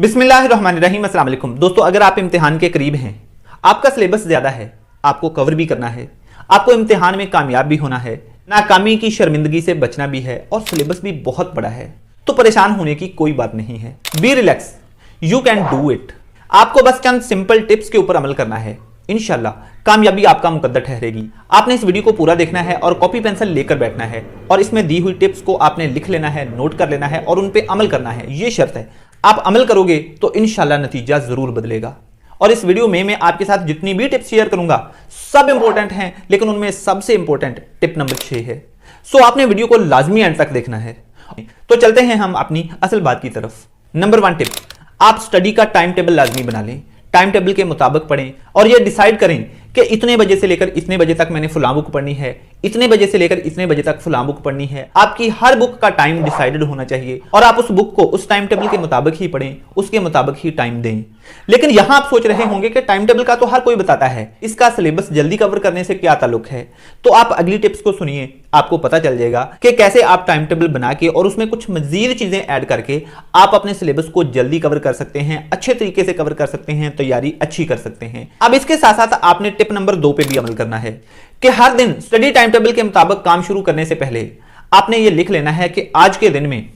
बिस्मिल्लाहिर्रहमानिर्रहीम। अस्सलाम वालेकुम दोस्तों, अगर आप इम्तिहान के करीब हैं, आपका सिलेबस ज़्यादा है, आपको कवर भी करना है, आपको इम्तिहान में कामयाब भी होना है, नाकामी की शर्मिंदगी से बचना भी है और सिलेबस भी बहुत बड़ा है, तो परेशान होने की कोई बात नहीं है। Be relax, you can do it. आपको बस चंद सिंपल टिप्स के ऊपर अमल करना है, इंशाल्लाह कामयाबी आपका मुकद्दर ठहरेगी। आपने इस वीडियो को पूरा देखना है और कॉपी पेंसिल लेकर बैठना है और इसमें दी हुई टिप्स को आपने लिख लेना है, नोट कर लेना है और उन पे अमल करना है। ये शर्त है, आप अमल करोगे तो इंशाल्लाह नतीजा जरूर बदलेगा। और इस वीडियो में मैं आपके साथ जितनी भी टिप्स शेयर करूंगा सब इंपॉर्टेंट हैं, लेकिन उनमें सबसे इंपॉर्टेंट टिप नंबर 6 है। सो आपने वीडियो को लाजमी एंड तक देखना है। तो चलते हैं हम अपनी असल बात की तरफ। नंबर 1 टिप, आप स्टडी का टाइम टेबल लाजमी बना लें। टाइम टेबल के मुताबिक पढ़ें और ये डिसाइड करें कि इतने बजे से लेकर इतने बजे तक मैंने फलां बुक पढ़नी है, इतने बजे से लेकर इतने बजे तक फलां बुक पढ़नी है। आपकी हर बुक का टाइम डिसाइडेड होना चाहिए और आप उस बुक को उस टाइम टेबल के मुताबिक ही पढ़ें, उसके मुताबिक ही टाइम दें। लेकिन यहां आप सोच रहे होंगे कि टाइम टेबल का तो हर कोई बताता है, इसका सिलेबस जल्दी कवर करने से क्या ताल्लुक है। तो आप अगली टिप्स को सुनिए, आपको पता चल जाएगा कि कैसे आप टाइम टेबल बना के और उसमें कुछ मजीद चीजें ऐड करके आप अपने सिलेबस को जल्दी कवर कर सकते हैं, अच्छे तरीके से कवर कर सकते हैं, तैयारी अच्छी कर सकते हैं। अब इसके साथ साथ आपने टिप नंबर 2 पे भी अमल करना है कि हर दिन स्टडी टाइम टेबल के मुताबिक काम शुरू करने से पहले आपने ये लिख लेना है कि आज के दिन में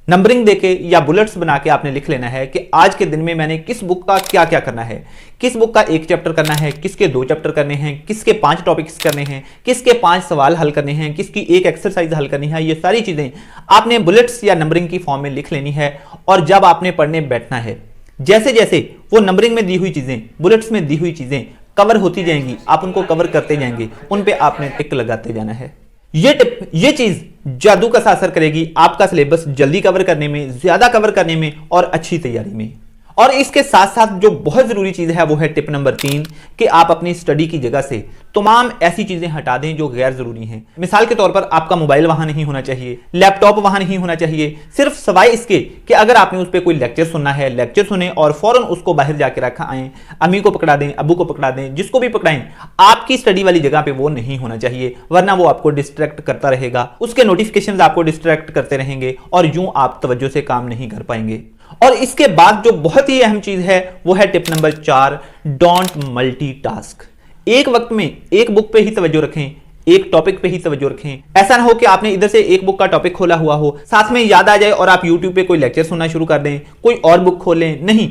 नंबरिंग देके या बुलेट्स बना के आपने लिख लेना है कि आज के दिन में मैंने किस बुक का क्या क्या करना है, किस बुक का 1 चैप्टर करना है, किसके 2 चैप्टर करने हैं, किसके 5 टॉपिक्स करने हैं, किसके 5 सवाल हल करने हैं, किसकी 1 एक्सरसाइज हल करनी है। ये सारी चीजें आपने बुलेट्स या नंबरिंग की फॉर्म में लिख लेनी है और जब आपने पढ़ने बैठना है, जैसे जैसे वो नंबरिंग में दी हुई चीजें, बुलेट्स में दी हुई चीजें कवर होती जाएंगी, आप उनको कवर करते जाएंगे, उन पे आपने टिक लगाते जाना है। ये टिप, ये चीज जादू का असर करेगी आपका सिलेबस जल्दी कवर करने में, ज्यादा कवर करने में और अच्छी तैयारी में। और इसके साथ साथ जो बहुत जरूरी चीज है वो है टिप नंबर 3 कि आप अपनी स्टडी की जगह से तमाम ऐसी चीजें हटा दें जो गैर जरूरी हैं। मिसाल के तौर पर आपका मोबाइल वहां नहीं होना चाहिए, लैपटॉप वहां नहीं होना चाहिए, सिर्फ सवाए इसके कि अगर आपने उस पर कोई लेक्चर सुनना है, लेक्चर सुने और फौरन उसको बाहर जाके रखा आए, अम्मी को पकड़ा दें, अब्बू को पकड़ा दें, जिसको भी पकड़ाएं, आपकी स्टडी वाली जगह पे वो नहीं होना चाहिए, वरना वो आपको डिस्ट्रैक्ट करता रहेगा, उसके नोटिफिकेशन आपको डिस्ट्रैक्ट करते रहेंगे और यूं आप तवज्जो से काम नहीं कर पाएंगे। और इसके बाद जो बहुत ही अहम चीज है वो है टिप नंबर 4, डोंट मल्टीटास्क। एक वक्त में एक बुक पे ही तवज्जो रखें, एक टॉपिक पे ही तवज्जो रखें। ऐसा ना हो कि आपने इधर से एक बुक का टॉपिक खोला हुआ हो, साथ में याद आ जाए और आप YouTube पे कोई लेक्चर सुनना शुरू कर दें, कोई और बुक खोलें। नहीं,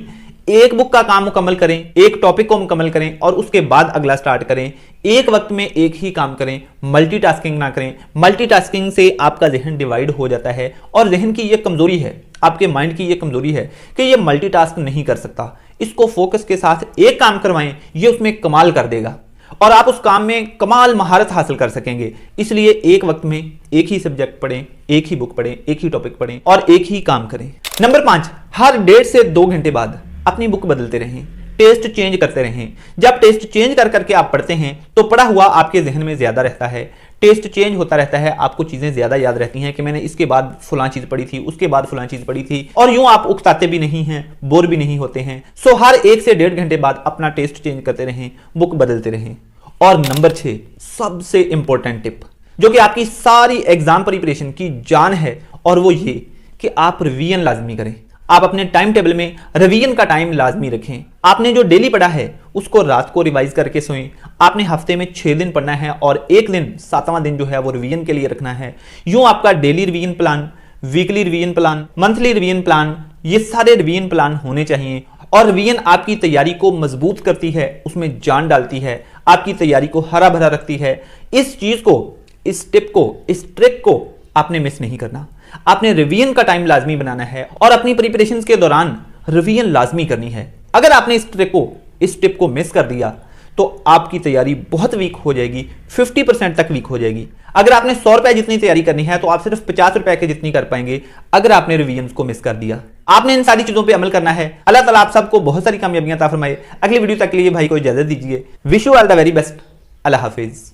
एक बुक का काम मुकम्मल करें, एक टॉपिक को मुकम्मल करें और उसके बाद अगला स्टार्ट करें। एक वक्त में एक ही काम करें, मल्टीटास्किंग ना करें। मल्टीटास्किंग से आपका जहन डिवाइड हो जाता है और जहन की यह कमजोरी है, आपके माइंड की यह कमजोरी है कि यह मल्टीटास्क नहीं कर सकता। इसको फोकस के साथ एक काम करवाएं, यह उसमें कमाल कर देगा और आप उस काम में कमाल महारत हासिल कर सकेंगे। इसलिए एक वक्त में एक ही सब्जेक्ट पढ़ें, एक ही बुक पढ़ें, एक ही टॉपिक पढ़ें और एक ही काम करें। नंबर 5, हर 1.5 से 2 घंटे बाद अपनी बुक बदलते रहें, टेस्ट चेंज करते रहें। जब टेस्ट चेंज कर करके आप पढ़ते हैं तो पढ़ा हुआ आपके जहन में ज्यादा रहता है, टेस्ट चेंज होता रहता है, आपको चीजें ज्यादा याद रहती हैं कि मैंने इसके बाद फलां चीज पढ़ी थी, उसके बाद फलां चीज पढ़ी थी, और यूं आप उकताते भी नहीं हैं, बोर भी नहीं होते हैं। सो हर 1 से 1.5 घंटे बाद अपना टेस्ट चेंज करते रहें, बुक बदलते रहें। और नंबर 6, सबसे इंपॉर्टेंट टिप जो कि आपकी सारी एग्जाम प्रिपरेशन की जान है, और वो ये कि आप रिवीजन लाजमी करें। आप अपने टाइम टेबल में रिवीजन का टाइम लाजमी रखें। आपने जो डेली पढ़ा है उसको रात को रिवाइज करके सोएं। आपने हफ्ते में 6 दिन पढ़ना है और एक दिन 7वां दिन जो है वो रिवीजन के लिए रखना है। यूं आपका daily revision plan, weekly revision plan, monthly revision plan, ये सारे रिवीजन प्लान होने चाहिए। और रिवीजन आपकी तैयारी को मजबूत करती है, उसमें जान डालती है, आपकी तैयारी को हरा भरा रखती है। इस चीज को, इस टिप को, इस ट्रिक को आपने मिस नहीं करना। आपने रिवीजन का टाइम लाजमी बनाना है और अपनी प्रिपरेशंस के दौरान रिवीजन लाजमी करनी है। अगर आपने इस टिप को मिस कर दिया तो आपकी तैयारी बहुत वीक हो जाएगी, 50% तक वीक हो जाएगी। अगर आपने 100 रुपए जितनी तैयारी करनी है तो आप सिर्फ 50 रुपए के जितनी कर पाएंगे अगर आपने रिवीजन को मिस कर दिया। आपने इन सारी चीजों पे अमल करना है। अल्लाह ताला आप सबको बहुत सारी कामयाबियां अता फरमाए। अगली वीडियो तक के लिए भाई को इजाजत दीजिए। Wish you all the very best. Allah Hafiz.